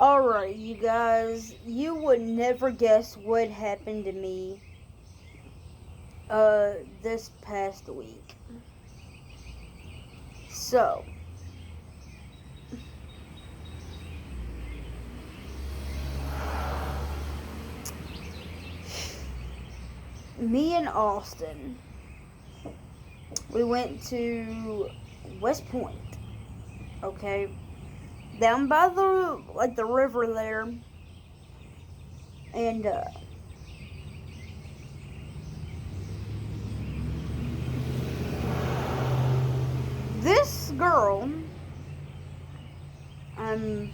Alright, you guys, you would never guess what happened to me this past week. So, me and Austin, we went to West Point, okay? Down by the river there. And, this girl, I'm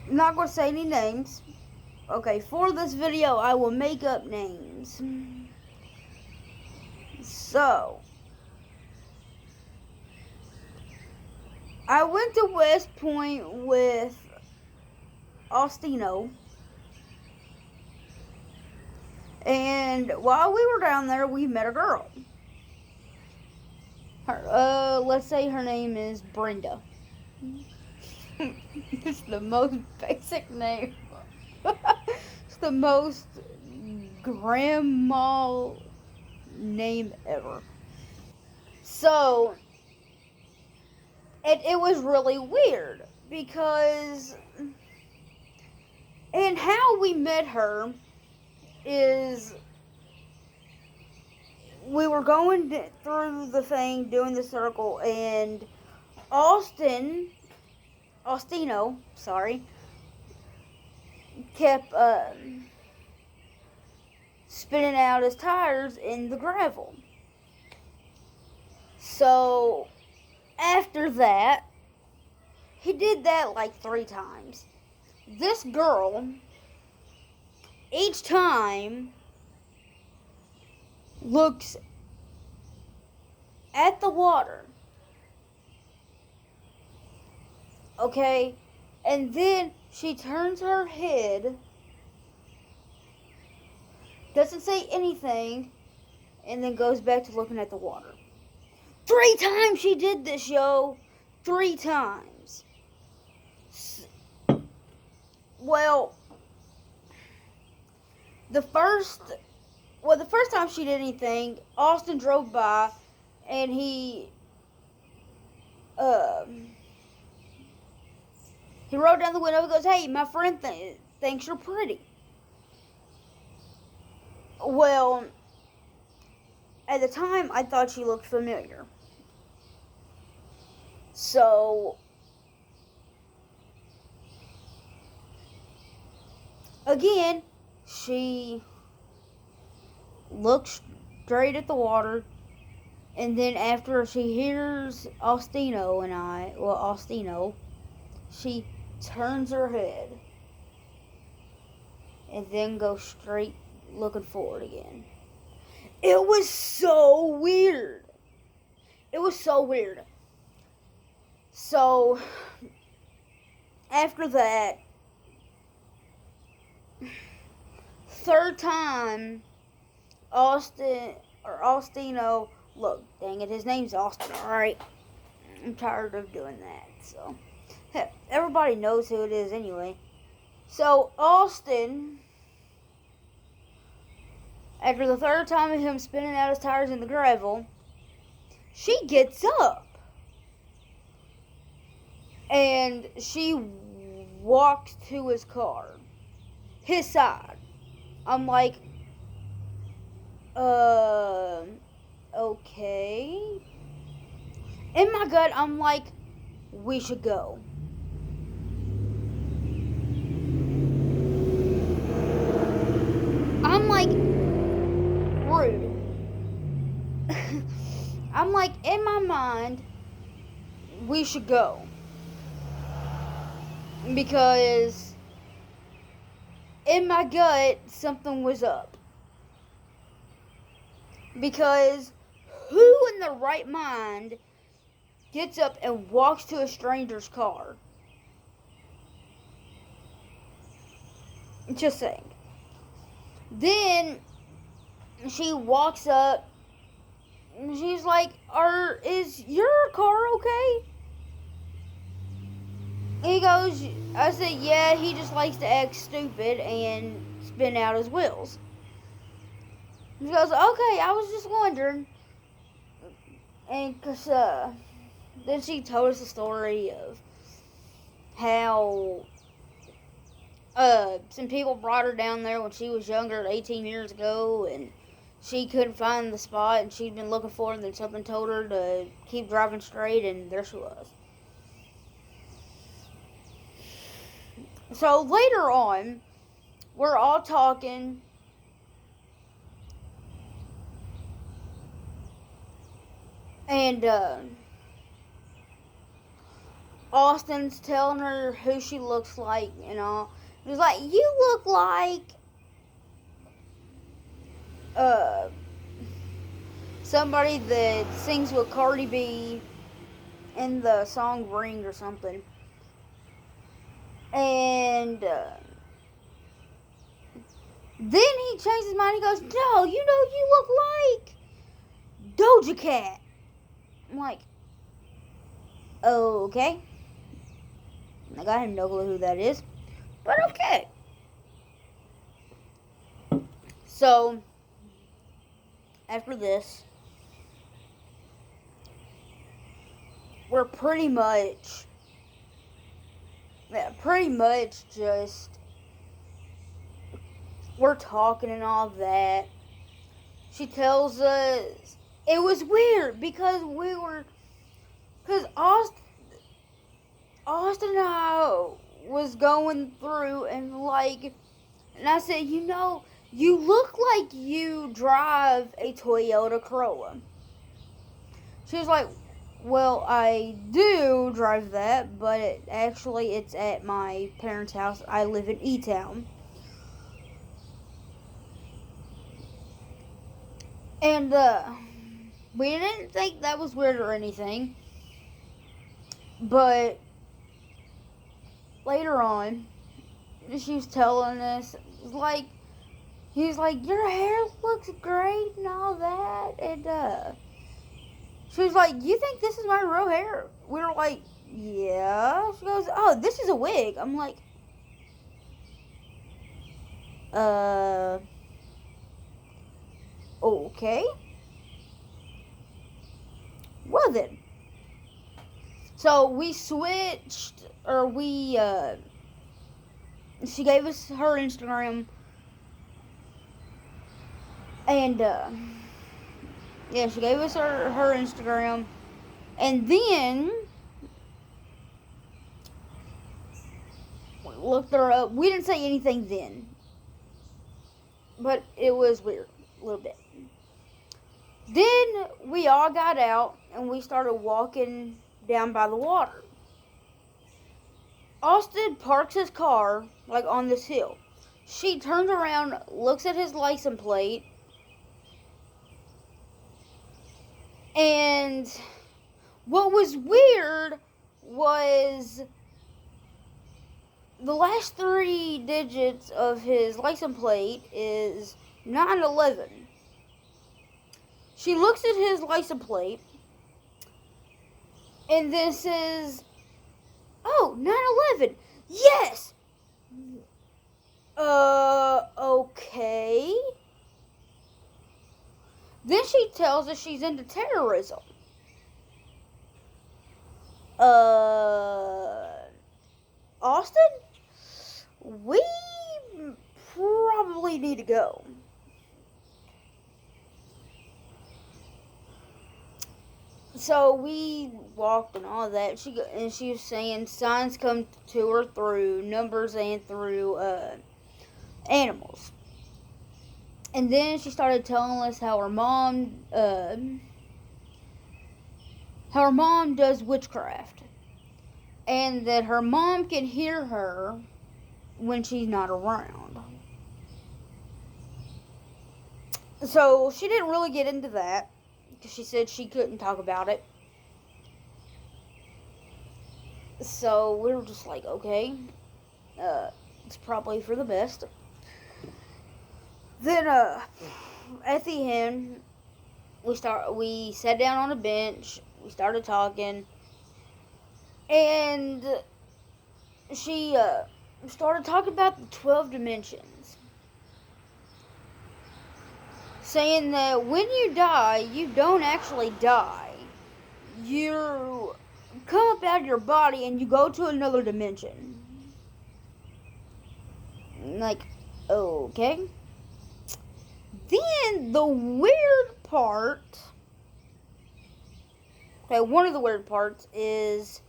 not going to say any names. Okay, for this video, I will make up names. So, I went to West Point with Austino. And while we were down there, we met a girl. Let's say her name is Brenda. It's the most basic name. It's the most grandma name ever. So, it was really weird because, and how we met her is we were going through the thing, doing the circle, and Austino, kept spinning out his tires in the gravel. So, after that, he did that like 3 times. This girl, each time, looks at the water, okay, and then she turns her head, doesn't say anything, and then goes back to looking at the water. 3 times she did this, yo. 3 times. Well, the first time she did anything, Austin drove by, and he rolled down the window and goes, "Hey, my friend thinks you're pretty." Well, at the time, I thought she looked familiar. So, again, she looks straight at the water, and then after she hears Austino, she turns her head, and then goes straight looking forward again. It was so weird. So, after that, 3rd time, Austino, look, dang it, his name's Austin, alright? I'm tired of doing that, so. Heck, everybody knows who it is anyway. So, Austin, after the 3rd time of him spinning out his tires in the gravel, she gets up. And she walks to his car. His side. I'm like, okay. In my gut, I'm like, we should go. I'm like, rude. I'm like, in my mind, we should go. Because in my gut, something was up. Because who in their right mind gets up and walks to a stranger's car? Just saying. Then she walks up and she's like, is your car okay? He goes, I said, yeah, he just likes to act stupid and spin out his wheels. He goes, okay, I was just wondering. And because then she told us the story of how some people brought her down there when she was younger, 18 years ago, and she couldn't find the spot, and she'd been looking for it, and then something told her to keep driving straight, and there she was. So later on, we're all talking, and Austin's telling her who she looks like and all. He's like, you look like somebody that sings with Cardi B in the song Ring or something. And then he changed his mind. He goes, no, you know, you look like Doja Cat. I'm like, okay. I got no clue who that is, but okay. So, after this, we're pretty much just, we're talking and all that. She tells us, it was weird because Austin and I was going through and I said, you know, you look like you drive a Toyota Corolla. She was like, well, I do drive that, but it's at my parents' house. I live in E-Town. And we didn't think that was weird or anything. But later on, she was telling us, he was like, your hair looks great and all that. And she was like, you think this is my real hair? We were like, yeah. She goes, oh, this is a wig. I'm like, okay. Well then. So we switched, she gave us her Instagram, and she gave us her Instagram, and then we looked her up. We didn't say anything then, but it was weird, a little bit. Then we all got out, and we started walking down by the water. Austin parks his car, on this hill. She turns around, looks at his license plate, and what was weird was the last 3 digits of his license plate is 911. She looks at his license plate and then says, oh, 911. Yes. Okay. Then she tells us she's into terrorism. Austin? We probably need to go. So we walked and all that. She was saying signs come to her through numbers and through animals. And then she started telling us how her mom does witchcraft, and that her mom can hear her when she's not around. So she didn't really get into that, because she said she couldn't talk about it. So we were just like, okay, it's probably for the best. Then at the end, we sat down on a bench, we started talking, and she started talking about the 12 dimensions, saying that when you die, you don't actually die. You come up out of your body and you go to another dimension. Like, okay. Then the weird part, okay, one of the weird parts is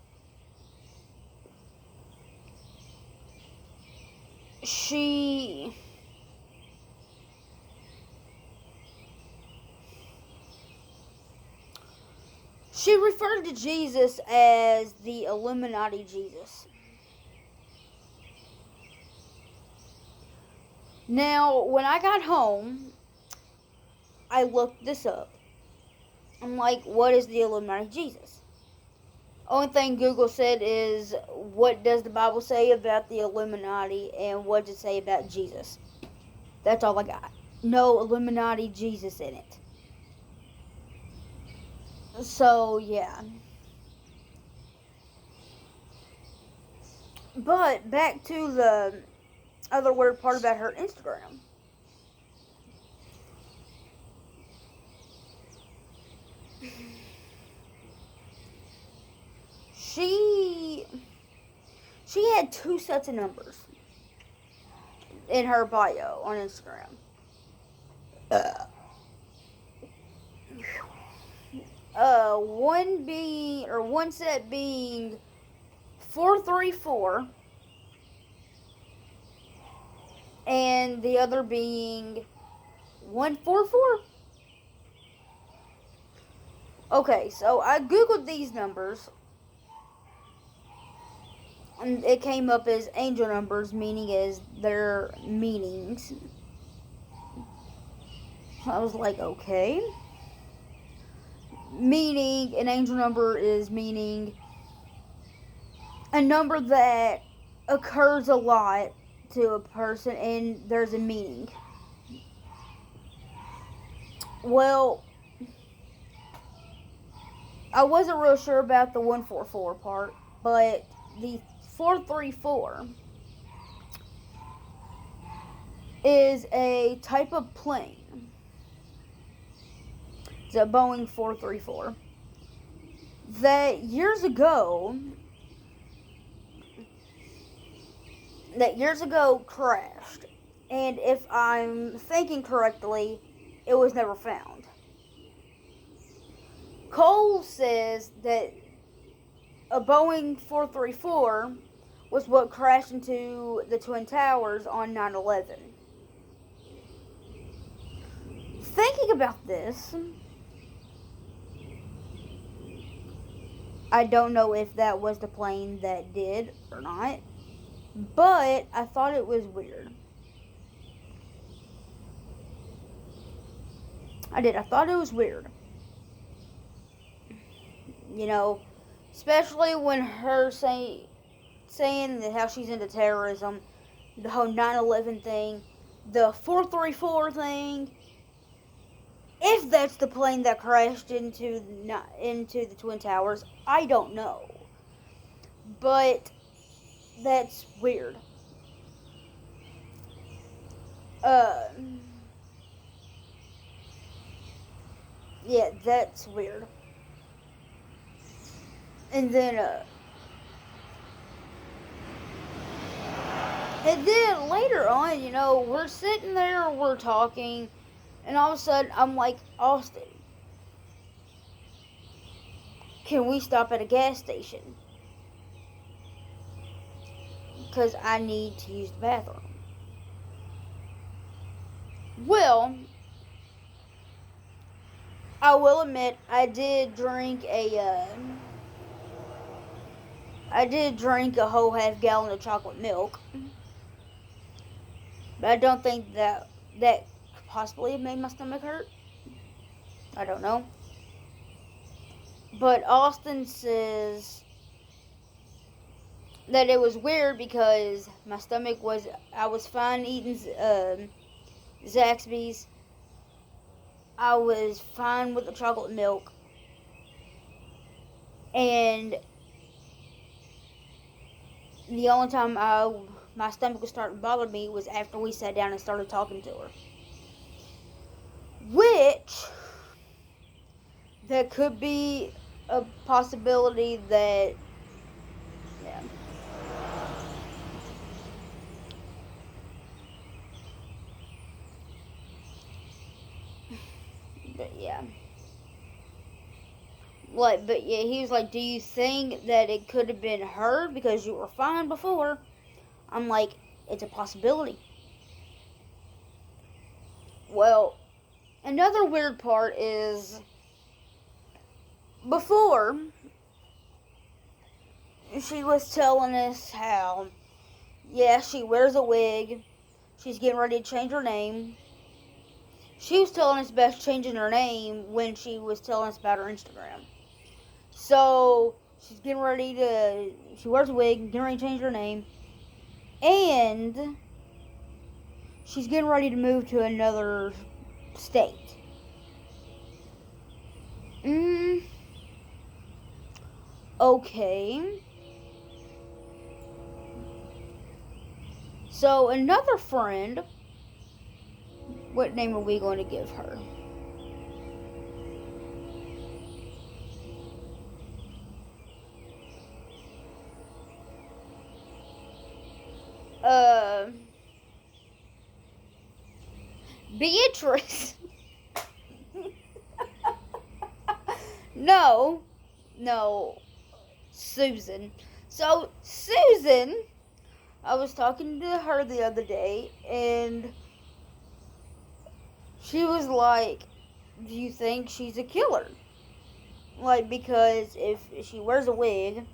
she referred to Jesus as the Illuminati Jesus. Now, when I got home, I looked this up. I'm like, what is the Illuminati Jesus? Only thing Google said is, what does the Bible say about the Illuminati and what does it say about Jesus? That's all I got. No Illuminati Jesus in it. So, yeah. But back to the other weird part about her Instagram. She had 2 sets of numbers in her bio on Instagram. One set being 434 and the other being 144. Okay, so I googled these numbers and it came up as angel numbers, meaning as their meanings. I was like, okay. Meaning, an angel number is meaning a number that occurs a lot to a person and there's a meaning. Well, I wasn't real sure about the 144 part, but the 434 is a type of plane. It's a Boeing 434 that years ago crashed, and if I'm thinking correctly, it was never found. Cole says that a Boeing 434 was what crashed into the Twin Towers on 9/11. Thinking about this, I don't know if that was the plane that did or not, but I thought it was weird. I thought it was weird. You know, especially when her saying that how she's into terrorism, the whole 9/11 thing, the 434 thing. If that's the plane that crashed into the Twin Towers, I don't know. But that's weird. Yeah, that's weird. And then later on, you know, we're sitting there, we're talking, and all of a sudden, I'm like, Austin, can we stop at a gas station? Because I need to use the bathroom. Well, I will admit, I did drink a whole half gallon of chocolate milk. But I don't think that could possibly have made my stomach hurt. I don't know. But Austin says that it was weird because my stomach I was fine eating Zaxby's. I was fine with the chocolate milk. And the only time my stomach was starting to bother me was after we sat down and started talking to her. Which, that could be a possibility that, yeah. But yeah. But yeah, he was like, do you think that it could have been her because you were fine before? I'm like, it's a possibility. Well, another weird part is before she was telling us how, yeah, she wears a wig, she's getting ready to change her name. She was telling us about changing her name when she was telling us about her Instagram. So she's getting ready to, she wears a wig, getting ready to change her name, and she's getting ready to move to another state. Okay. So another friend, what name are we going to give her? Beatrice. No, Susan. So Susan, I was talking to her the other day, and she was like, do you think she's a killer? Like, because if she wears a wig,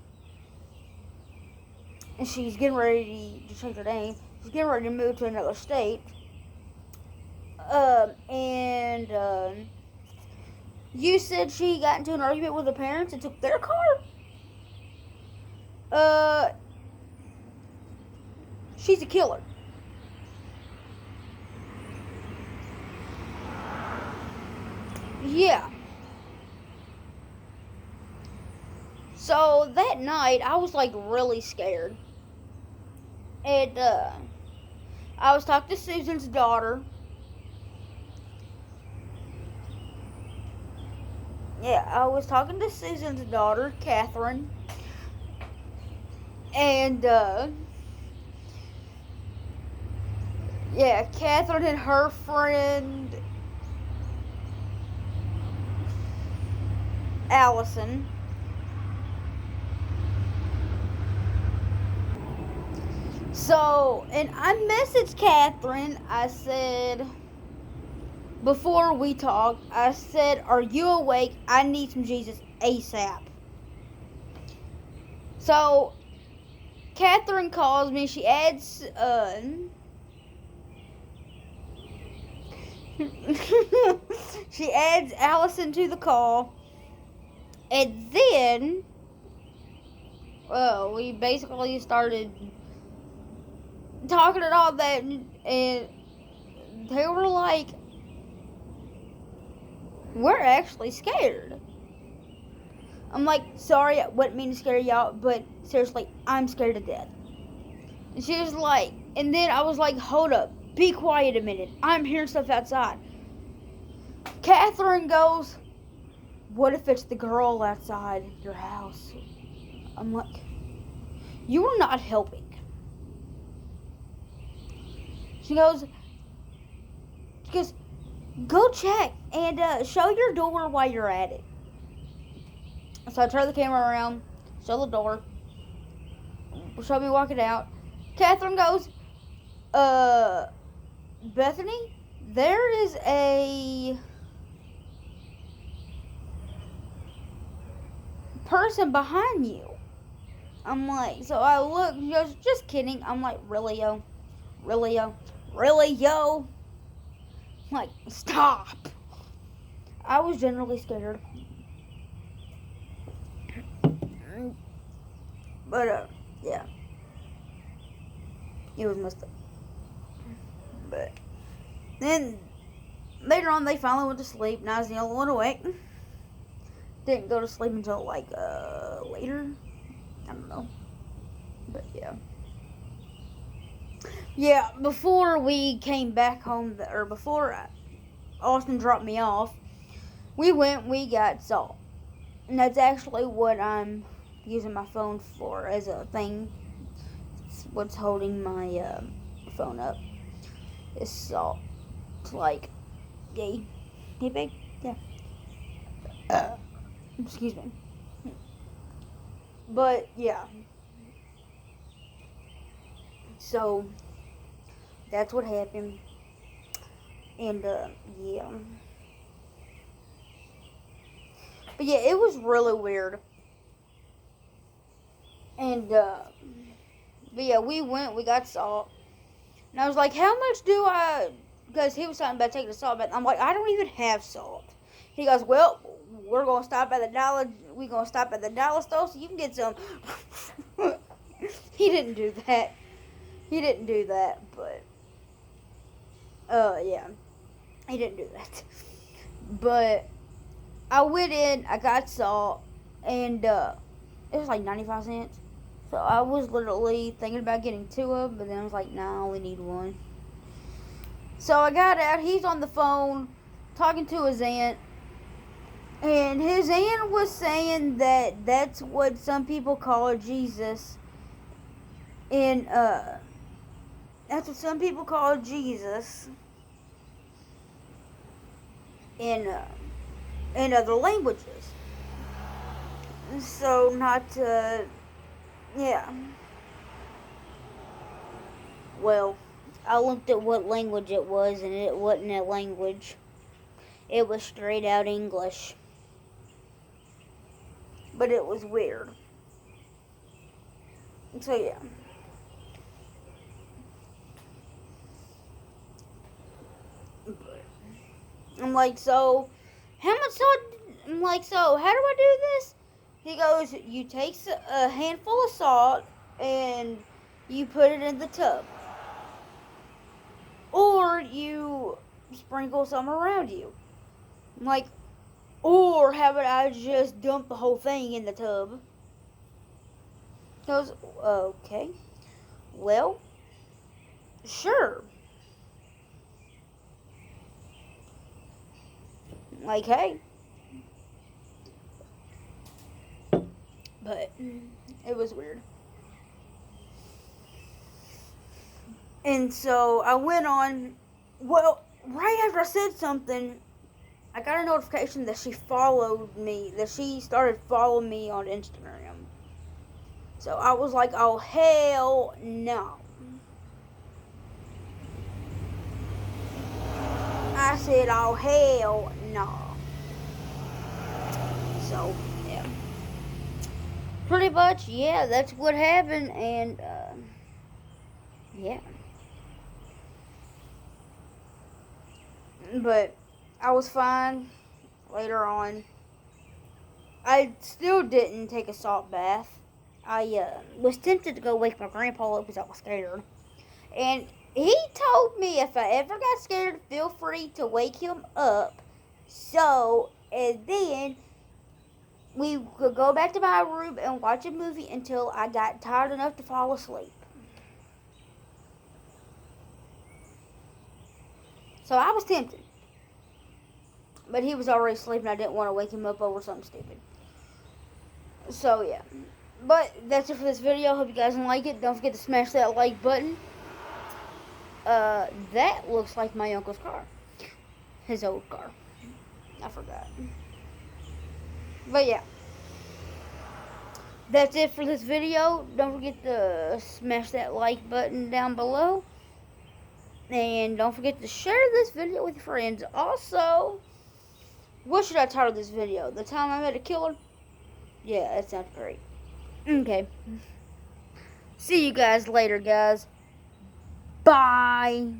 and she's getting ready to change her name, she's getting ready to move to another state, and you said she got into an argument with her parents and took their car? She's a killer. Yeah. So that night, I was like really scared. And I was talking to Susan's daughter. Yeah, I was talking to Susan's daughter, Catherine. And yeah, Catherine and her friend Allison. So, and I messaged Catherine. I said, before we talked, I said, are you awake? I need some Jesus ASAP. So, Catherine calls me. She adds, she adds Allison to the call. And then, we basically started talking and all that, and they were like, we're actually scared. I'm like, sorry, I wouldn't mean to scare y'all, but seriously, I'm scared to death. And she was like, and then I was like, hold up, be quiet a minute, I'm hearing stuff outside. Catherine goes, what if it's the girl outside your house? I'm like, you are not helping. She goes, go check and show your door while you're at it. So I turn the camera around, show the door, show me walking out. Catherine goes, Bethany, there is a person behind you. I'm like, so I look, she goes, just kidding. I'm like, really, yo? Really, yo? Really, yo? I'm like, stop. I was generally scared. But, yeah. It was messed up. But then, later on, they finally went to sleep, and I was the only one awake. Didn't go to sleep until, like, later. I don't know. But, yeah. Yeah, before we came back home, or before Austin dropped me off, we got salt. And that's actually what I'm using my phone for as a thing. It's what's holding my phone up. Is salt. It's like, yay. Hey, big? Yeah. Excuse me. But, yeah. So, that's what happened. And, yeah. But, yeah, it was really weird. And, but, yeah, we got salt. And I was like, how much do I... Because he was talking about taking the salt back. I'm like, I don't even have salt. He goes, well, we're going to stop at the dollar. We're going to stop at the dollar store so you can get some. He didn't do that. He didn't do that, but... yeah. He didn't do that. But I went in, I got salt, and it was like 95 cents. So I was literally thinking about getting 2 of them, but then I was like, nah, I only need 1. So I got out, he's on the phone talking to his aunt, and his aunt was saying that that's what some people call Jesus. And that's what some people call Jesus in other languages. So not yeah. Well, I looked at what language it was, and it wasn't a language. It was straight out English. But it was weird. So yeah. I'm like, so how much salt? I'm like, so how do I do this? He goes, you take a handful of salt and you put it in the tub. Or you sprinkle some around you. I'm like, or how about I just dump the whole thing in the tub? He goes, okay. Well, sure. Like, hey. But it was weird. And so I went on, well, right after I said something, I got a notification that she followed me, that she started following me on Instagram. So I was like, oh, hell no. I said, oh, hell no. So, yeah. Pretty much, yeah, that's what happened, and, yeah. But I was fine later on. I still didn't take a salt bath. I was tempted to go wake my grandpa up because I was scared. And he told me if I ever got scared, feel free to wake him up. So, and then we could go back to my room and watch a movie until I got tired enough to fall asleep. So I was tempted. But he was already sleeping. I didn't want to wake him up over something stupid. So, yeah. But that's it for this video. Hope you guys like it. Don't forget to smash that like button. That looks like my uncle's car. His old car. I forgot. But, yeah. That's it for this video. Don't forget to smash that like button down below. And don't forget to share this video with your friends. Also, what should I title this video? The time I met a killer? Yeah, that sounds great. Okay. See you guys later, guys. Bye.